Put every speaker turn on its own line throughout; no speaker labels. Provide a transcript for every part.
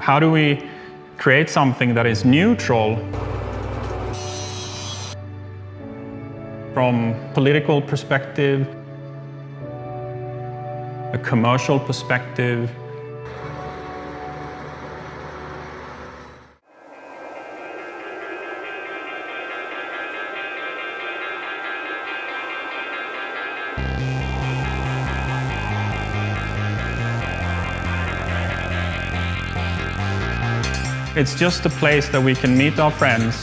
how do we create something that is neutral from political perspective, a commercial perspective. It's just a place that we can meet our friends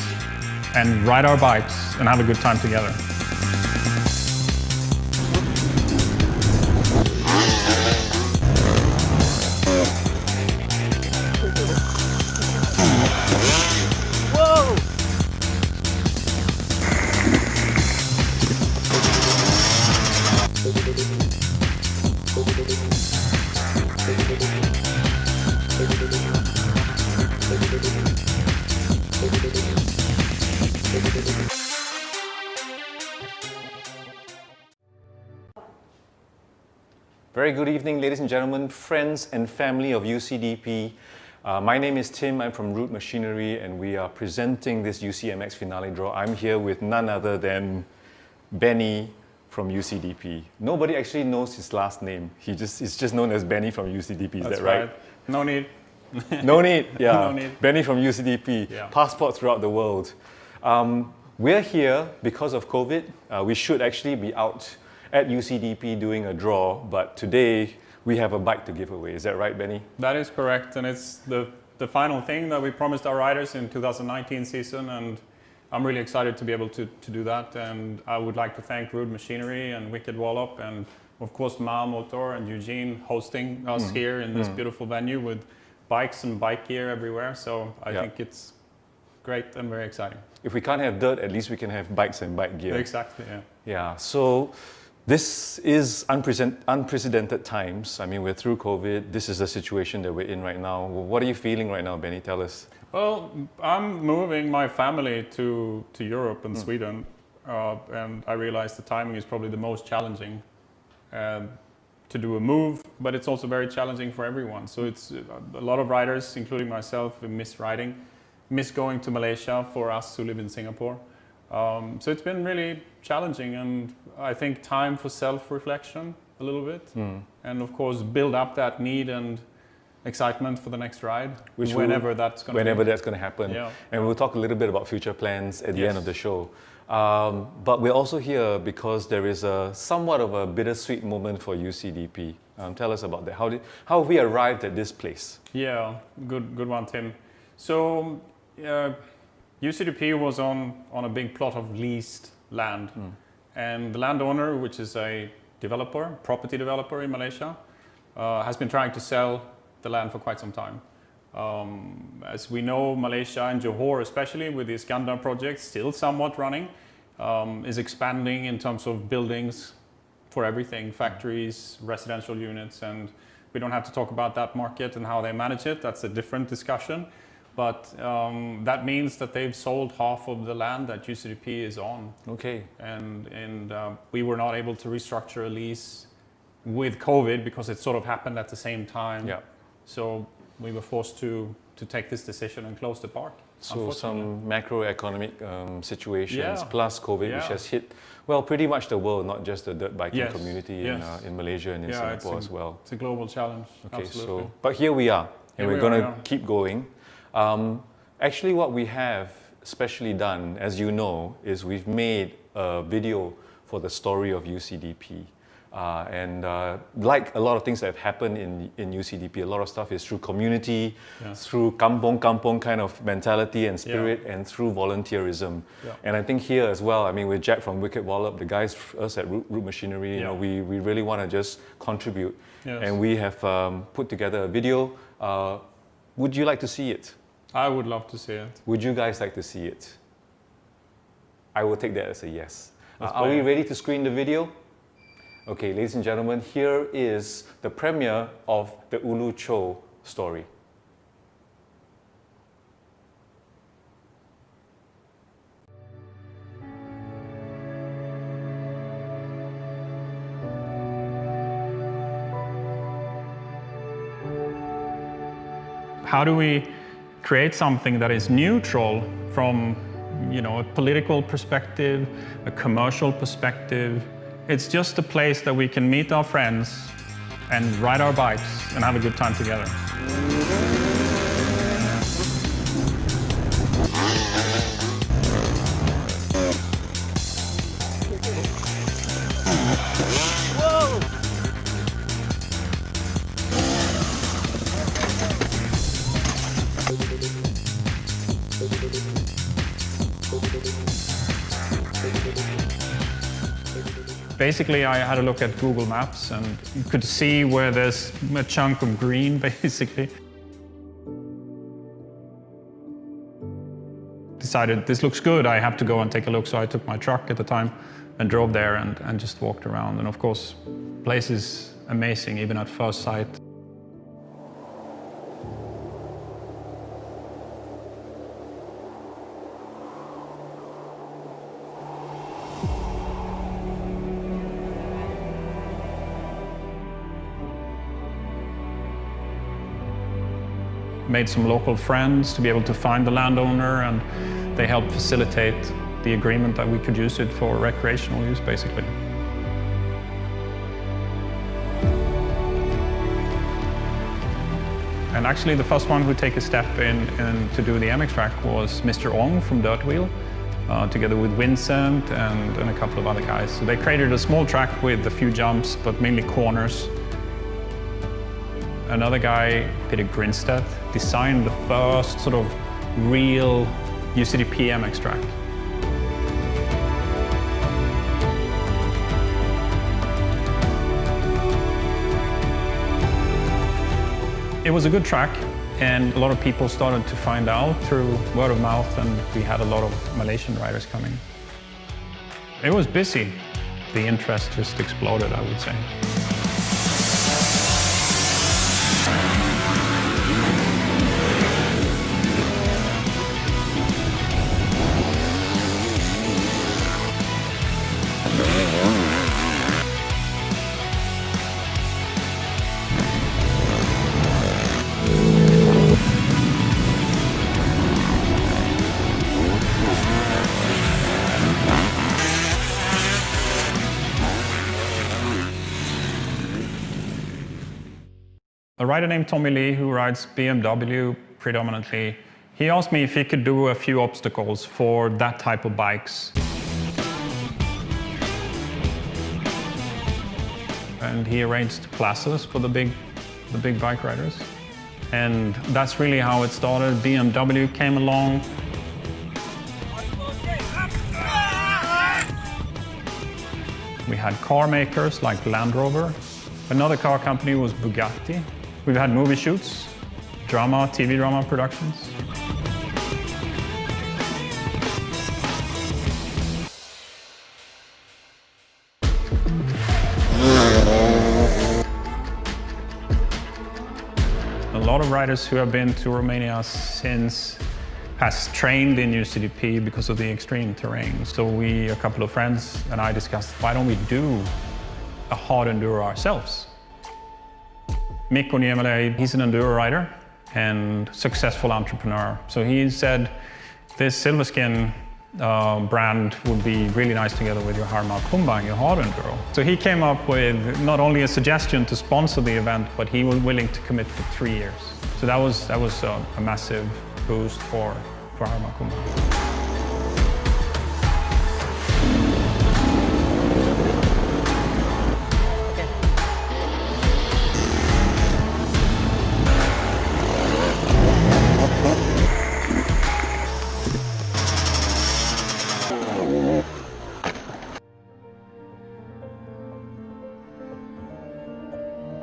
and ride our bikes and have a good time together.
Very good evening, ladies and gentlemen, friends and family of UCDP. My name is Tim, I'm from Root Machinery, and we are presenting this UCMX finale draw. I'm here with none other than Benny from UCDP. Nobody actually knows his last name. He's just known as Benny from UCDP, is
That's
that right?
No need.
No need, yeah.
No need.
Benny from UCDP,
Yeah.
passport throughout the world. We're here because of COVID. We should actually be out at UCDP doing a draw, but today we have a bike to give away. Is that right, Benny?
That is correct, and it's the final thing that we promised our riders in 2019 season, and I'm really excited to be able to do that. And I would like to thank Root Machinery and Wicked Wallop, and of course Ma Motor and Eugene hosting us here in this beautiful venue with bikes and bike gear everywhere. So I think it's great and very exciting.
If we can't have dirt, at least we can have bikes and bike gear.
Exactly, yeah.
Yeah, so this is unprecedented times. I mean, we're through COVID. This is the situation that we're in right now. What are you feeling right now, Benny? Tell us.
Well, I'm moving my family to Europe and Sweden, and I realize the timing is probably the most challenging to do a move, but it's also very challenging for everyone. So it's a lot of riders, including myself, miss riding, miss going to Malaysia for us who live in Singapore. So it's been really challenging, and I think time for self-reflection a little bit, and of course build up that need and excitement for the next ride, whenever that's going
to happen.
Yeah.
And we'll talk a little bit about future plans at the end of the show. But we're also here because there is somewhat of a bittersweet moment for UCDP. Tell us about that. How have we arrived at this place?
Yeah, good one, Tim. So UCDP was on a big plot of leased land, and the landowner, which is a developer, property developer in Malaysia, has been trying to sell the land for quite some time. As we know, Malaysia and Johor, especially with the Iskandar project, still somewhat running, is expanding in terms of buildings for everything, factories, residential units, and we don't have to talk about that market and how they manage it. That's a different discussion. But that means that they've sold half of the land that UCDP is on.
Okay.
And we were not able to restructure a lease with COVID because it sort of happened at the same time.
Yeah.
So we were forced to take this decision and close the park.
So some macroeconomic situations plus COVID, which has hit, well, pretty much the world, not just the dirt biking community in Malaysia and in Singapore as well.
It's a global challenge.
Okay,
absolutely.
but here we are, and we're going to keep going. Actually, what we have specially done, as you know, is we've made a video for the story of UCDP. Like a lot of things that have happened in UCDP, a lot of stuff is through community, through kampong kind of mentality and spirit, and through volunteerism. And I think here as well, I mean, with Jack from Wicked Wallop, the guys, us at Root Machinery, you know, we really want to just contribute. And we have put together a video. Would you like to see it?
I would love to see it.
Would you guys like to see it? I will take that as a yes. Are we ready to screen the video? Okay, ladies and gentlemen, here is the premiere of the Ulu Choh story.
how do we create something that is neutral from, a political perspective, a commercial perspective. It's just a place that we can meet our friends and ride our bikes and have a good time together. Basically, I had a look at Google Maps and you could see where there's a chunk of green, basically. Decided this looks good, I have to go and take a look. So I took my truck at the time and drove there and just walked around. And of course, the place is amazing, even at first sight. Made some local friends to be able to find the landowner, and they helped facilitate the agreement that we could use it for recreational use, basically. And actually the first one who take a step in to do the MX track was Mr. Ong from Dirt Wheel, together with Vincent and a couple of other guys. So they created a small track with a few jumps, but mainly corners. Another guy, Peter Grinstead, designed the first sort of real UCDP MX track. It was a good track, and a lot of people started to find out through word of mouth, and we had a lot of Malaysian riders coming. It was busy. The interest just exploded, I would say. A rider named Tommy Lee, who rides BMW predominantly, he asked me if he could do a few obstacles for that type of bikes. And he arranged classes for the big bike riders. And that's really how it started. BMW came along. We had car makers like Land Rover. Another car company was Bugatti. We've had movie shoots, drama, TV drama productions. A lot of riders who have been to Romania since has trained in UCDP because of the extreme terrain. So a couple of friends and I discussed, why don't we do a hard enduro ourselves? Mikko Niemelä, he's an enduro rider and successful entrepreneur. So he said, this Silverskin brand would be really nice together with your Harma Kumba and your hard enduro. So he came up with not only a suggestion to sponsor the event, but he was willing to commit for 3 years. So that was a massive boost for Harma Kumba.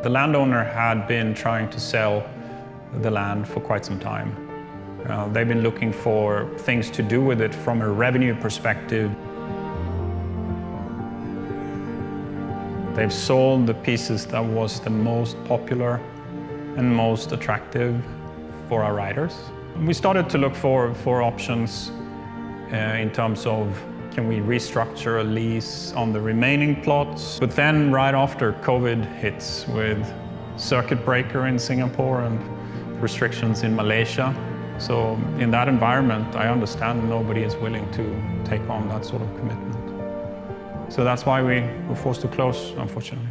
The landowner had been trying to sell the land for quite some time. They've been looking for things to do with it from a revenue perspective. They've sold the pieces that was the most popular and most attractive for our riders. We started to look for options in terms of, can we restructure a lease on the remaining plots? But then right after COVID hits with circuit breaker in Singapore restrictions in Malaysia. So in that environment, I understand nobody is willing to take on that sort of commitment. So that's why we were forced to close, unfortunately.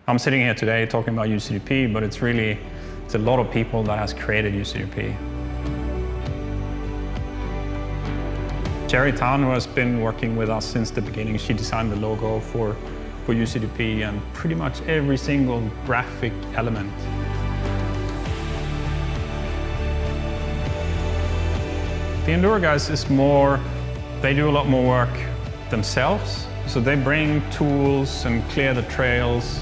I'm sitting here today talking about UCDP, but it's a lot of people that has created UCDP. Cherry Tan, who has been working with us since the beginning, she designed the logo for UCDP and pretty much every single graphic element. The Enduro guys is more, they do a lot more work themselves. So they bring tools and clear the trails.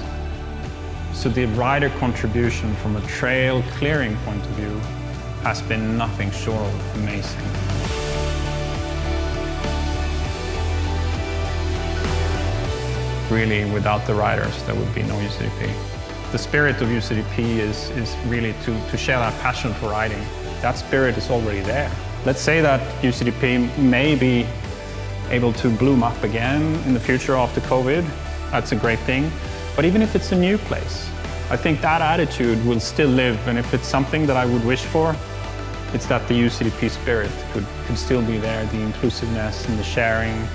So the rider contribution from a trail clearing point of view has been nothing short of amazing. Really, without the riders, there would be no UCDP. The spirit of UCDP is really to share that passion for riding. That spirit is already there. Let's say that UCDP may be able to bloom up again in the future after COVID. That's a great thing. But even if it's a new place, I think that attitude will still live. And if it's something that I would wish for, it's that the UCDP spirit could still be there, the inclusiveness and the sharing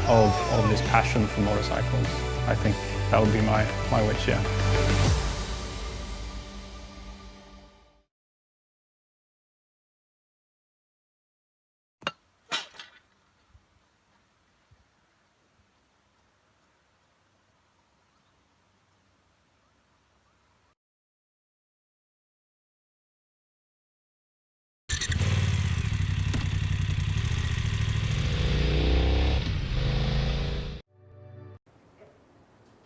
of this passion for motorcycles. I think that would be my wish, yeah.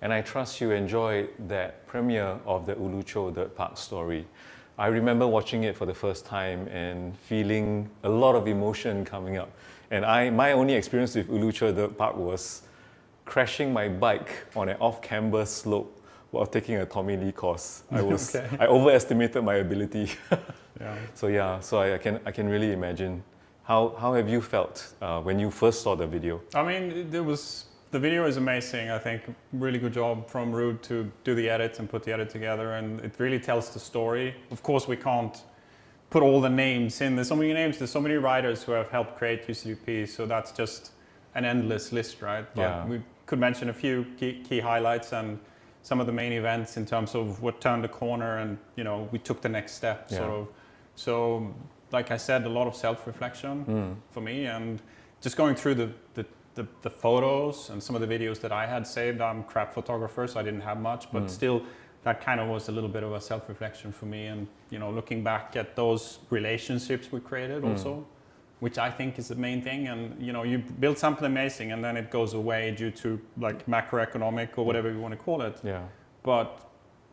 And I trust you enjoyed that premiere of the Choh Dirtpark story. I remember watching it for the first time and feeling a lot of emotion coming up. And my only experience with Choh Dirtpark was crashing my bike on an off-camber slope while taking a Tommy Lee course. I overestimated my ability.
Yeah.
So I can really imagine. How have you felt when you first saw the video?
I mean, the video is amazing. I think really good job from Ruud to do the edits and put the edit together, and it really tells the story. Of course, we can't put all the names in. There's so many names, there's so many writers who have helped create UCDP, so that's just an endless list, right? But
yeah.
We could mention a few key highlights and some of the main events in terms of what turned the corner and, you know, we took the next step, sort of. So, like I said, a lot of self-reflection for me, and just going through the photos and some of the videos that I had saved. I'm a crap photographer, so I didn't have much, but still that kind of was a little bit of a self-reflection for me, and, you know, looking back at those relationships we created also, which I think is the main thing. And, you know, you build something amazing and then it goes away due to like macroeconomic or whatever you want to call it.
Yeah.
But,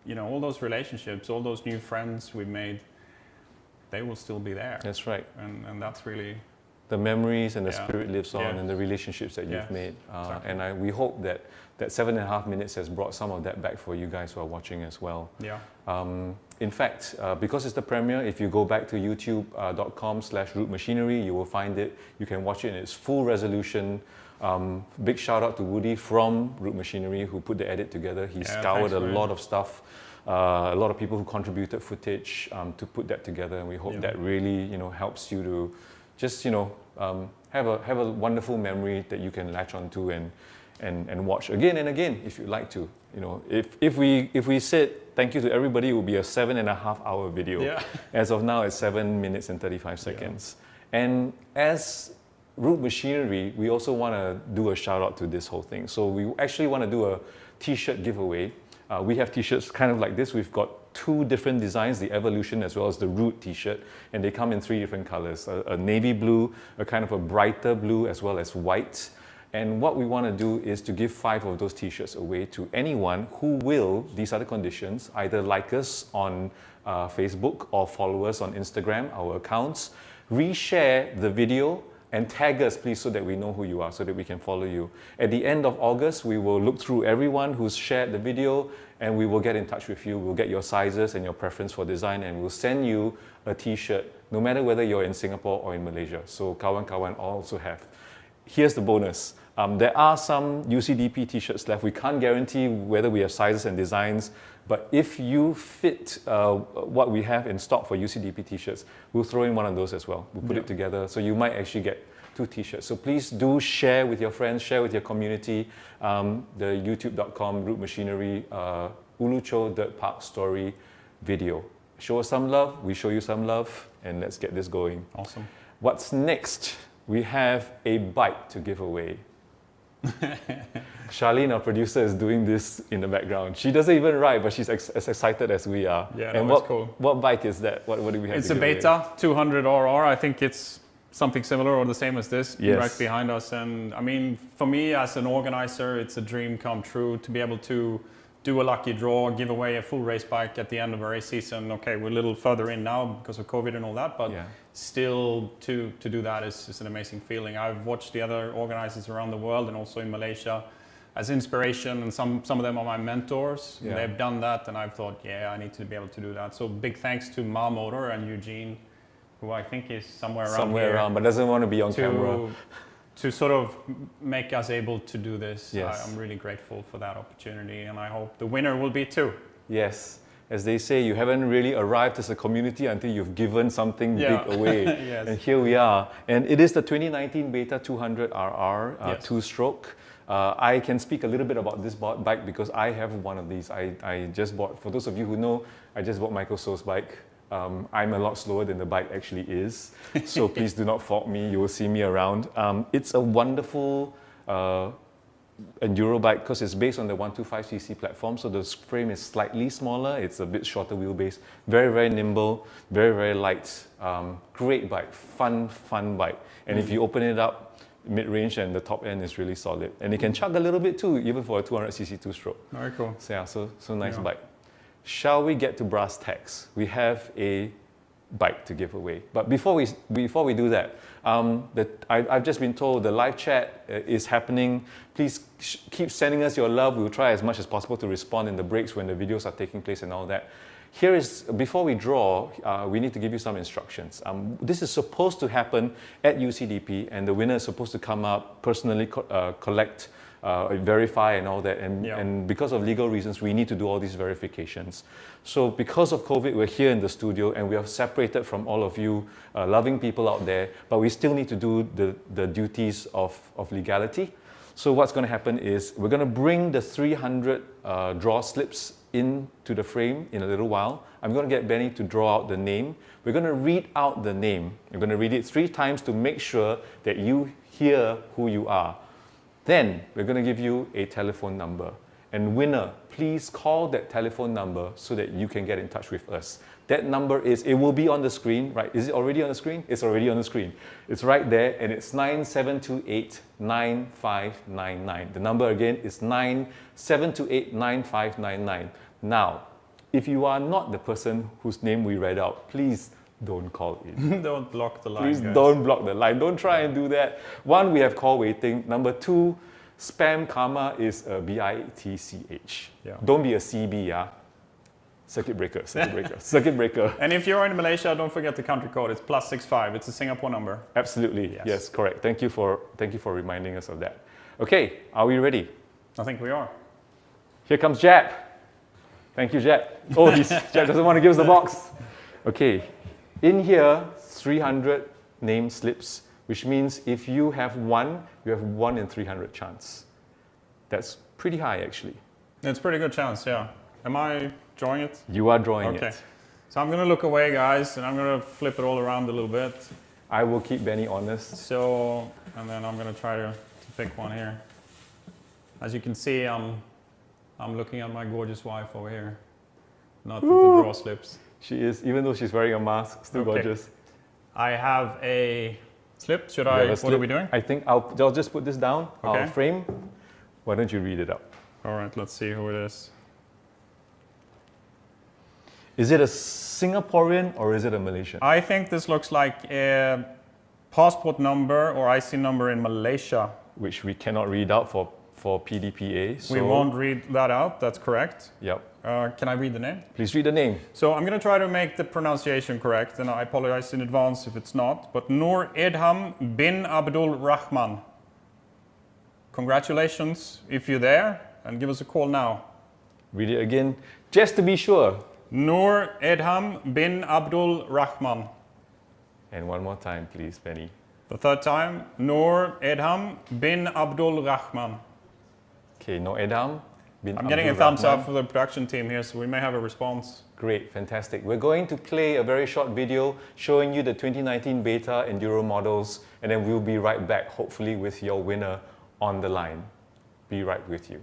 you know, all those relationships, all those new friends we've made, they will still be there.
That's right.
And that's really...
The memories and the spirit lives on, and the relationships that you've made.
Exactly.
And we hope that 7.5 minutes has brought some of that back for you guys who are watching as well.
Yeah.
In fact, because it's the premiere, if you go back to youtube.com/rootmachinery, you will find it. You can watch it in its full resolution. Big shout out to Woody from Root Machinery who put the edit together. He scoured a lot of stuff. A lot of people who contributed footage to put that together, and we hope that really, you know, helps you to just, you know, have a wonderful memory that you can latch onto and watch again and again if you'd like to. You know, if we said thank you to everybody, it would be a 7.5 hour video.
Yeah.
As of now, it's 7 minutes and 35 seconds. Yeah. And as Root Machinery, we also want to do a shout out to this whole thing. So we actually want to do a t-shirt giveaway. We have t-shirts kind of like this. We've got 2 different designs, the Evolution as well as the Root t-shirt, and they come in 3 different colors, a navy blue, a kind of a brighter blue, as well as white. And what we want to do is to give 5 of those t-shirts away to anyone who will, these are the conditions, either like us on Facebook or follow us on Instagram, our accounts, reshare the video and tag us, please, so that we know who you are, so that we can follow you. At the end of August, we will look through everyone who's shared the video, and we will get in touch with you. We'll get your sizes and your preference for design, and we'll send you a t-shirt, no matter whether you're in Singapore or in Malaysia. So kawan-kawan also have. Here's the bonus. There are some UCDP t-shirts left. We can't guarantee whether we have sizes and designs, but if you fit what we have in stock for UCDP t-shirts, we'll throw in one of those as well. We'll put it together, so you might actually get 2 t-shirts. So please do share with your friends, share with your community. The youtube.com Root Machinery Choh Dirtpark story video. Show us some love, we show you some love, and let's get this going.
Awesome.
What's next? We have a bike to give away. Charlene, our producer, is doing this in the background. She doesn't even ride, but she's as excited as we are.
Yeah,
and
that's cool.
What bike is that? What do we have?
It's a Beta 200RR. I think it's something similar or the same as this,
yes,
right behind us. And I mean, for me as an organizer, it's a dream come true to be able to do a lucky draw, give away a full race bike at the end of a race season. Okay, we're a little further in now because of COVID and all that, but still to do that is an amazing feeling. I've watched the other organizers around the world and also in Malaysia as inspiration, and some of them are my mentors.
Yeah.
They've done that, and I've thought, yeah, I need to be able to do that. So big thanks to Ma Motor and Eugene, who I think is somewhere around,
but doesn't want to be on camera.
To sort of make us able to do this.
Yes.
I'm really grateful for that opportunity, and I hope the winner will be too.
Yes. As they say, you haven't really arrived as a community until you've given something big away.
Yes.
And here we are. And it is the 2019 Beta 200RR
Yes.
2-stroke. I can speak a little bit about this bike because I have one of these. I just bought, for those of you who know, I just bought Michael So's bike. I'm a lot slower than the bike actually is, so please do not fault me, you will see me around. It's a wonderful enduro bike because it's based on the 125cc platform, so the frame is slightly smaller, it's a bit shorter wheelbase, very, very nimble, very, very light. Great bike, fun bike. And if you open it up, mid-range and the top end is really solid. And it can chug a little bit too, even for a 200cc 2-stroke.
Very cool.
So yeah, so nice bike. Shall we get to brass tacks? We have a bike to give away. But before we do that, I've just been told the live chat is happening. Please keep sending us your love. We'll try as much as possible to respond in the breaks when the videos are taking place and all that. Here is, before we draw, we need to give you some instructions. This is supposed to happen at UCDP, and the winner is supposed to come up, personally collect, verify and all that, and because of legal reasons we need to do all these verifications. So because of COVID, we're here in the studio and we are separated from all of you loving people out there, but we still need to do the duties of legality. So what's going to happen is we're going to bring the 300 draw slips into the frame in a little while. I'm going to get Benny to draw out the name. We're going to read out the name. We're going to read it 3 times to make sure that you hear who you are. Then we're going to give you a telephone number. And winner, please call that telephone number so that you can get in touch with us. That number it will be on the screen, right? Is it already on the screen? It's already on the screen. It's right there, and it's 9728-9599. The number again is 9728-9599. Now, if you are not the person whose name we read out, please don't call in.
Don't block the line,
Please
guys.
don't block the line. Don't try and do that. 1, we have call waiting. Number 2, spam karma is a BITCH.
Yeah.
Don't be a CB, yeah? Circuit breaker, circuit breaker, circuit breaker.
And if you're in Malaysia, don't forget the country code. It's +65. It's a Singapore number.
Absolutely. Yes, correct. Thank you for reminding us of that. Okay, are we ready?
I think we are.
Here comes Jap. Thank you, Jap. Oh, Jap doesn't want to give us the box. Okay. In here, 300 name slips, which means if you have 1, you have 1 in 300 chance. That's pretty high, actually.
It's a pretty good chance, yeah. Am I drawing it?
You are drawing
Okay.
it.
So I'm going to look away, guys, and I'm going to flip it all around a little bit.
I will keep Benny honest.
So, and then I'm going to try to pick one here. As you can see, I'm looking at my gorgeous wife over here, not at the draw slips.
She is, even though she's wearing a mask, still gorgeous.
I have a slip. What are we doing?
I think I'll just put this down.
Okay.
I'll frame. Why don't you read it out?
All right, let's see who it is.
Is it a Singaporean or is it a Malaysian?
I think this looks like passport number or IC number in Malaysia.
which we cannot read out for PDPA. So
We won't read that out, that's correct.
Yep.
Can I read the name?
Please read the name.
So I'm going to try to make the pronunciation correct, and I apologize in advance if it's not. But Noor Edham bin Abdul Rahman. Congratulations if you're there, and give us a call now.
Read it again, just to be sure.
Noor Edham bin Abdul Rahman.
And one more time, please, Benny.
The third time, Noor Edham bin Abdul Rahman.
Okay, no Edham.
I'm getting a thumbs up for the production team here, so we may have a response.
Great, fantastic. We're going to play a very short video showing you the 2019 beta Enduro models, and then we'll be right back, hopefully with your winner on the line. Be right with you.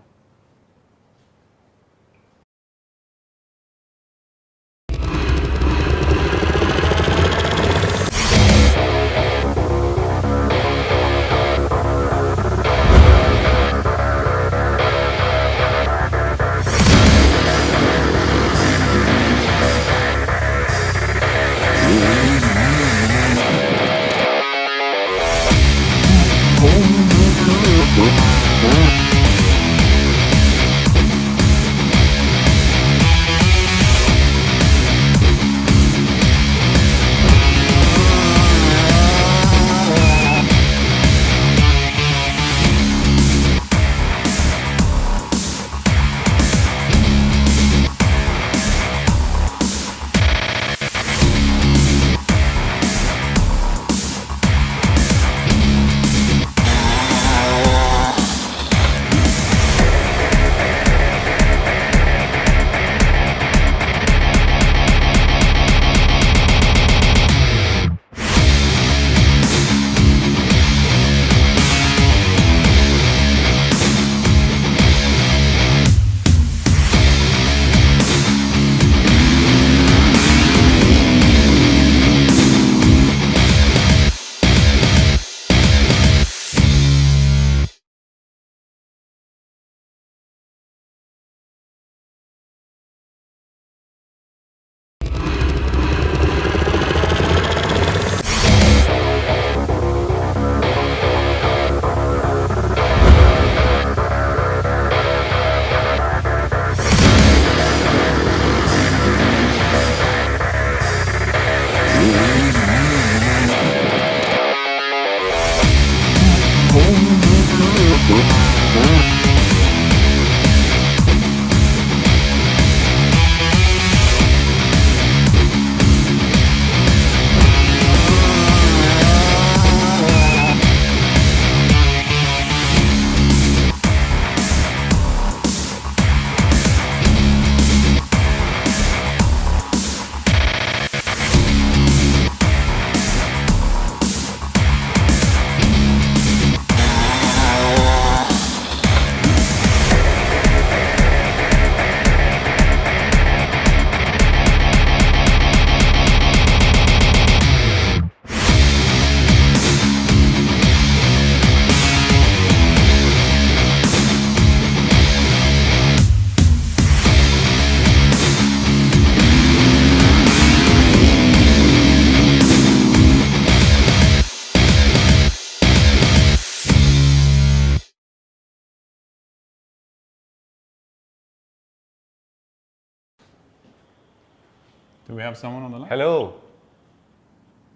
Do we have someone on the line?
Hello.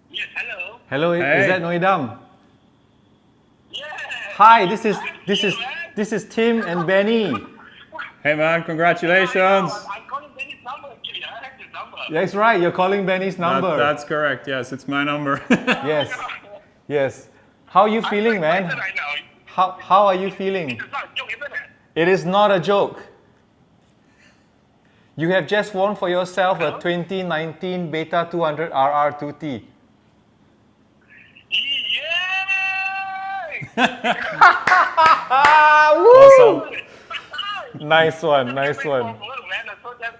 Yes, hello.
Hello,
Hey.
is that Noidam?
Yeah.
Hi, this is Tim and Benny.
Hey man, congratulations.
I'm calling Benny's number actually. I have his number.
That's right, you're calling Benny's number.
That's correct, yes, it's my number.
Yes, yes. How are you feeling, man?
Right now.
How are you feeling?
It's not a joke, isn't it?
It is not a joke. You have just won for yourself a 2019 Beta 200 RR 2T.
Yay!
Awesome.
Nice one, nice one.
Man, I'm so damn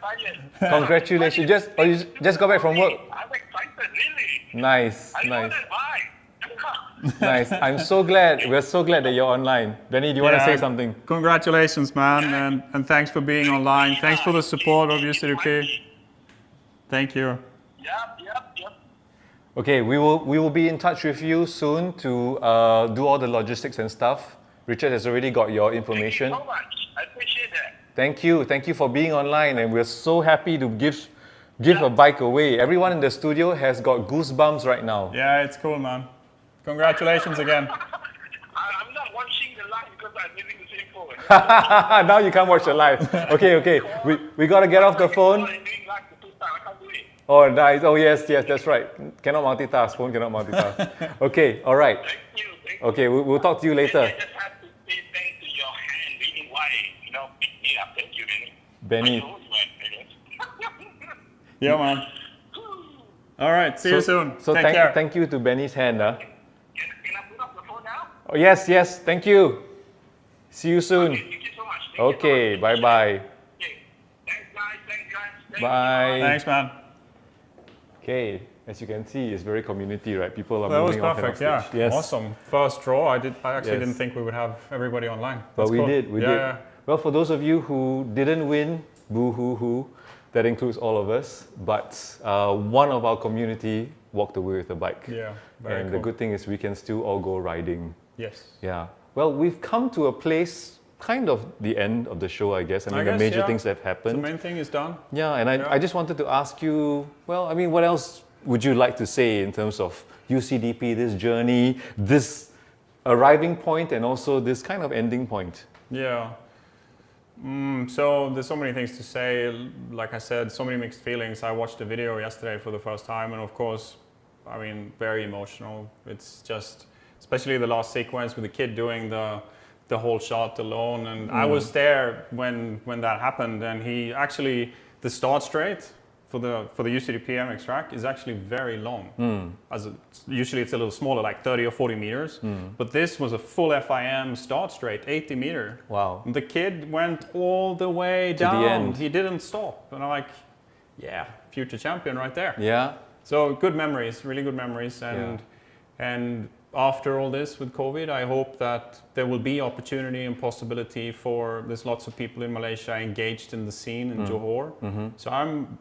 tired.
Congratulations. You just got back from work.
I'm excited, really.
Nice,
I know
nice,
that vibe.
nice. I'm so glad. We're so glad that you're online. Benny, do you want to say something?
Congratulations, man, and thanks for being online. Thanks for the support of UCDP. Thank you.
Yep.
Okay, we will be in touch with you soon to do all the logistics and stuff. Richard has already got your information.
Thank you so much. I appreciate that.
Thank you for being online, and we're so happy to give a bike away. Everyone in the studio has got goosebumps right now.
Yeah, it's cool, man. Congratulations again.
I'm not watching the live because I'm using the same phone.
Now you can't watch the live. Okay. We gotta get off the phone.
I'm doing live the two times. I can't do it.
Oh, nice. Oh, yes, that's right. Cannot multitask. Phone cannot multitask. Okay, all right.
Thank you.
Okay, we'll talk to you later.
I just have to say thanks to your hand, really, why, pick me up. Thank you, Benny.
Benny.
Yeah, man. All right, see you soon.
So
Take care.
thank you to Benny's hand.
Can I put up the phone now?
Oh, yes, thank you. See you soon.
Okay, thank you so much.
Okay, bye-bye.
Okay. Thanks, guys.
Bye.
Thanks, man.
Okay, as you can see, it's very community, right? People are
That was
moving off and off
perfect, yeah.
stage. Yes.
Awesome. First draw. I actually
Yes.
didn't think we would have everybody online.
But
That's
we
cool.
did.
Yeah.
Well, for those of you who didn't win, boo-hoo-hoo, that includes all of us. But one of our community walked away with a bike.
Yeah, very
And
cool.
the good thing is we can still all go riding.
Yes.
Yeah. Well, we've come to a place, kind of the end of the show, I guess. I mean, the
guess,
major
yeah.
things that have
The
happened.
main thing is done.
Yeah, and I just wanted to ask you, well, I mean, what else would you like to say in terms of UCDP, this journey, this arriving point, and also this kind of ending point?
Yeah. So there's so many things to say. Like I said, so many mixed feelings. I watched the video yesterday for the first time, and of course, I mean, very emotional. It's just, especially the last sequence with the kid doing the whole shot alone. And I was there when that happened, and he actually, the start straight for the UCDP MX track is actually very long. Usually it's a little smaller, like 30 or 40 meters. But this was a full FIM start straight, 80 meter.
Wow.
The kid went all the way down.
the end.
He didn't stop. And I'm like, yeah, future champion right there.
Yeah.
So good memories, really good memories. And after all this with COVID, I hope that there will be opportunity and possibility for, there's lots of people in Malaysia engaged in the scene in Johor. So I'm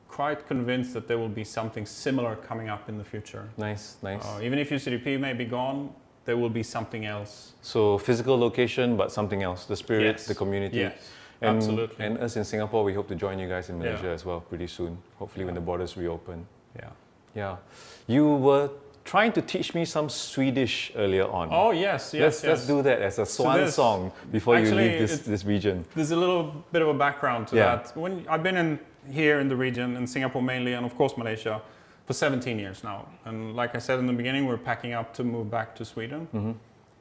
quite convinced that there will be something similar coming up in the future.
Nice.
Even if UCDP may be gone, there will be something else.
So physical location, but something else, the spirit,
Yes.
the community.
Yes,
And,
absolutely.
And us in Singapore, we hope to join you guys in Malaysia
Yeah.
as well pretty soon, hopefully when the borders reopen.
Yeah.
Yeah. You were trying to teach me some Swedish earlier on.
Oh, yes.
Let's do that as a swan
this-
song before
actually,
you leave this region.
There's a little bit of a background to
Yeah.
that. When I've been here in the region, in Singapore mainly, and of course Malaysia, for 17 years now. And like I said in the beginning, we're packing up to move back to Sweden.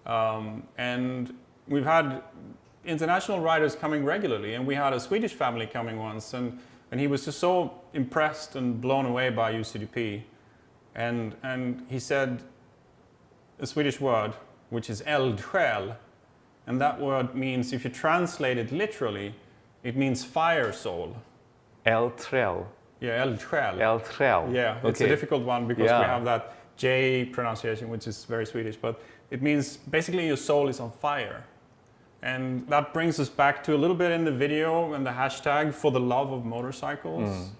And we've had international riders coming regularly, and we had a Swedish family coming once, and he was just so impressed and blown away by UCDP. And he said a Swedish word, which is eldsjäl, and that word means, if you translate it literally, it means fire soul.
Eltrel.
Yeah, eldsjäl.
Eltrel.
Yeah, it's a
Okay.
difficult one because
Yeah.
we have that J pronunciation, which is very Swedish, but it means basically your soul is on fire. And that brings us back to a little bit in the video and the hashtag for the love of motorcycles.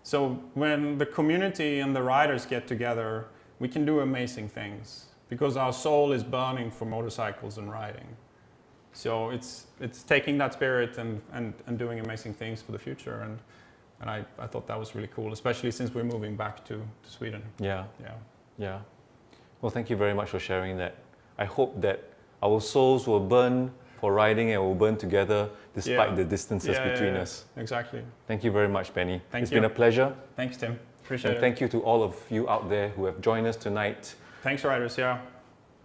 So when the community and the riders get together, we can do amazing things because our soul is burning for motorcycles and riding. So it's taking that spirit and doing amazing things for the future. And I thought that was really cool, especially since we're moving back to Sweden.
Yeah.
Yeah.
Yeah. Well, thank you very much for sharing that. I hope that our souls will burn for riding and will burn together despite
Yeah.
the distances
Yeah,
between
yeah,
us.
Exactly.
Thank you very much, Benny.
Thank
It's
you.
been a pleasure.
Thanks, Tim. Appreciate
And
it.
thank you to all of you out there who have joined us tonight.
Thanks, riders. Yeah.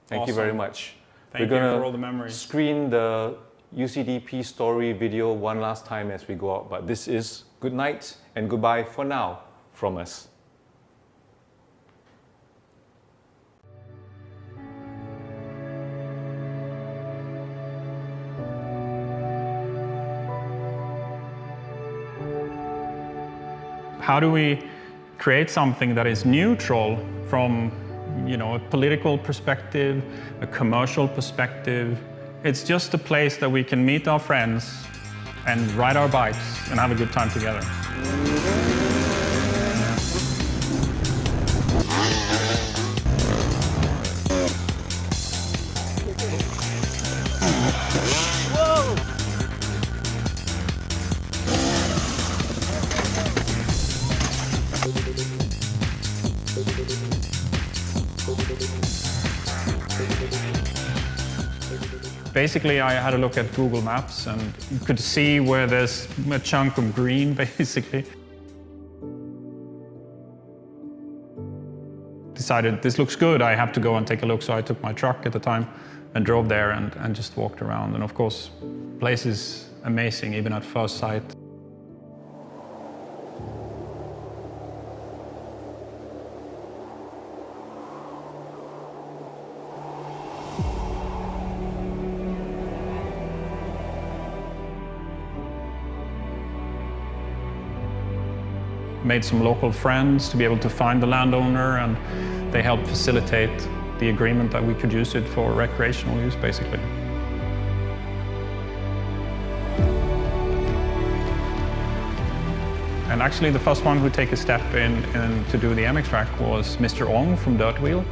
Thank you
Awesome.
very much.
Thank
We're
you
gonna
for all the memories.
screen the UCDP story video one last time as we go out. But this is good night and goodbye for now from us.
How do we create something that is neutral from, a political perspective, a commercial perspective? It's just a place that we can meet our friends and ride our bikes and have a good time together. Basically, I had a look at Google Maps and you could see where there's a chunk of green, basically. Decided this looks good, I have to go and take a look. So I took my truck at the time and drove there and just walked around. And of course, the place is amazing, even at first sight. Made some local friends to be able to find the landowner, and they helped facilitate the agreement that we could use it for recreational use, basically. And actually the first one who took a step in to do the MX track was Mr. Ong from Dirtwheel,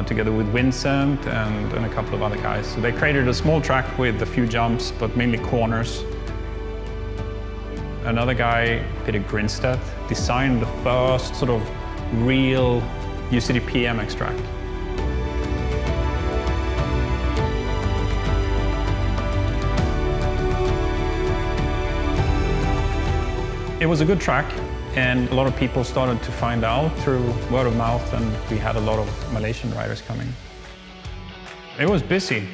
together with Vincent and a couple of other guys. So they created a small track with a few jumps, but mainly corners. Another guy, Peter Grinstead, designed the first sort of real UCDP MX track. It was a good track, and a lot of people started to find out through word of mouth, and we had a lot of Malaysian riders coming. It was busy.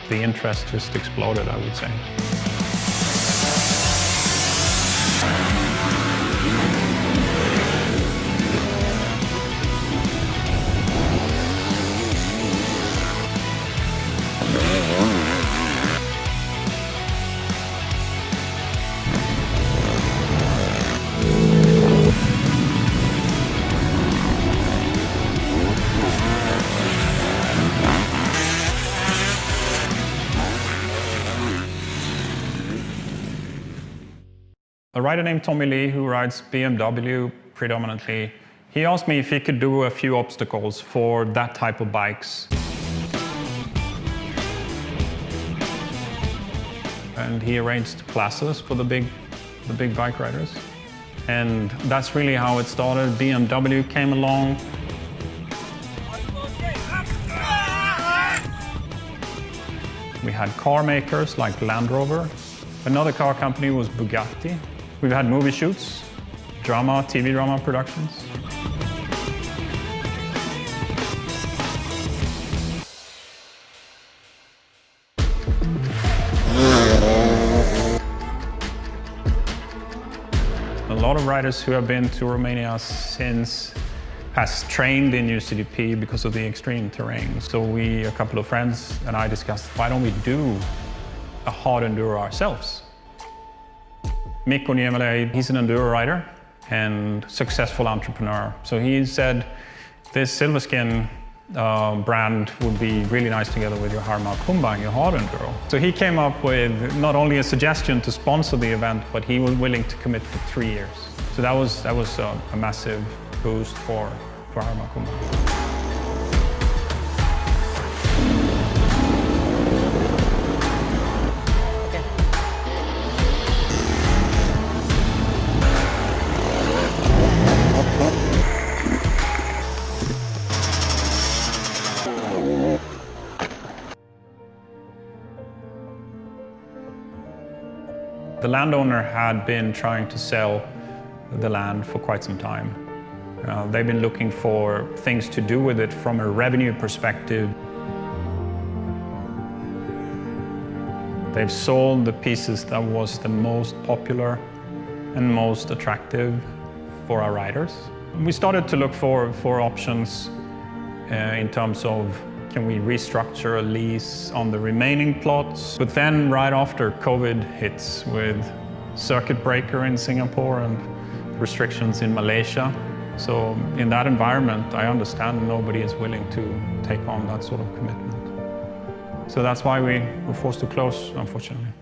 The interest just exploded, I would say. A rider named Tommy Lee, who rides BMW predominantly, he asked me if he could do a few obstacles for that type of bikes. And he arranged classes for the big bike riders. And that's really how it started. BMW came along. We had car makers like Land Rover. Another car company was Bugatti. We've had movie shoots, drama, TV drama productions. A lot of riders who have been to Romania since has trained in UCDP because of the extreme terrain. So a couple of friends and I discussed, why don't we do a hard enduro ourselves? Mikko Niemelä, he's an enduro rider and successful entrepreneur. So he said, this Silverskin brand would be really nice together with your Harma Kumbang, your hard enduro. So he came up with not only a suggestion to sponsor the event, but he was willing to commit for 3 years. So that was a massive boost for Harma Kumbang. The landowner had been trying to sell the land for quite some time. They've been looking for things to do with it from a revenue perspective. They've sold the pieces that was the most popular and most attractive for our riders. We started to look for options in terms of, can we restructure a lease on the remaining plots? But then right after COVID hits with circuit breaker in Singapore and restrictions in Malaysia. So in that environment, I understand nobody is willing to take on that sort of commitment. So that's why we were forced to close, unfortunately.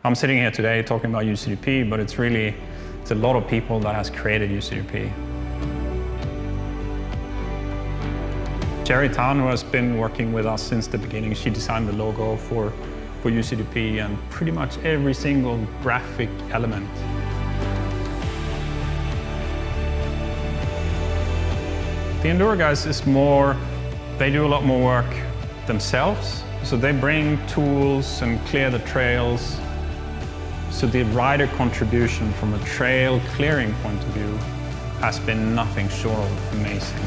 I'm sitting here today talking about UCDP, but it's really It's a lot of people that has created UCDP. Jerry Tan, who has been working with us since the beginning, she designed the logo for UCDP and pretty much every single graphic element. The Enduro guys is more, they do a lot more work themselves. So they bring tools and clear the trails. So the rider contribution from a trail clearing point of view has been nothing short of amazing.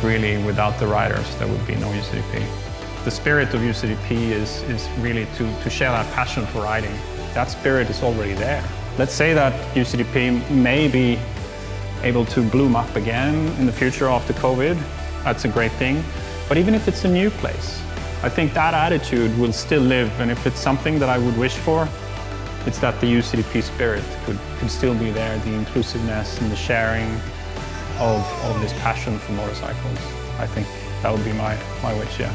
Really, without the riders, there would be no UCDP. The spirit of UCDP is really to share that passion for riding. That spirit is already there. Let's say that UCDP may be able to bloom up again in the future after COVID. That's a great thing. But even if it's a new place, I think that attitude will still live. And if it's something that I would wish for, it's that the UCDP spirit could still be there, the inclusiveness and the sharing of this passion for motorcycles. I think that would be my wish, yeah.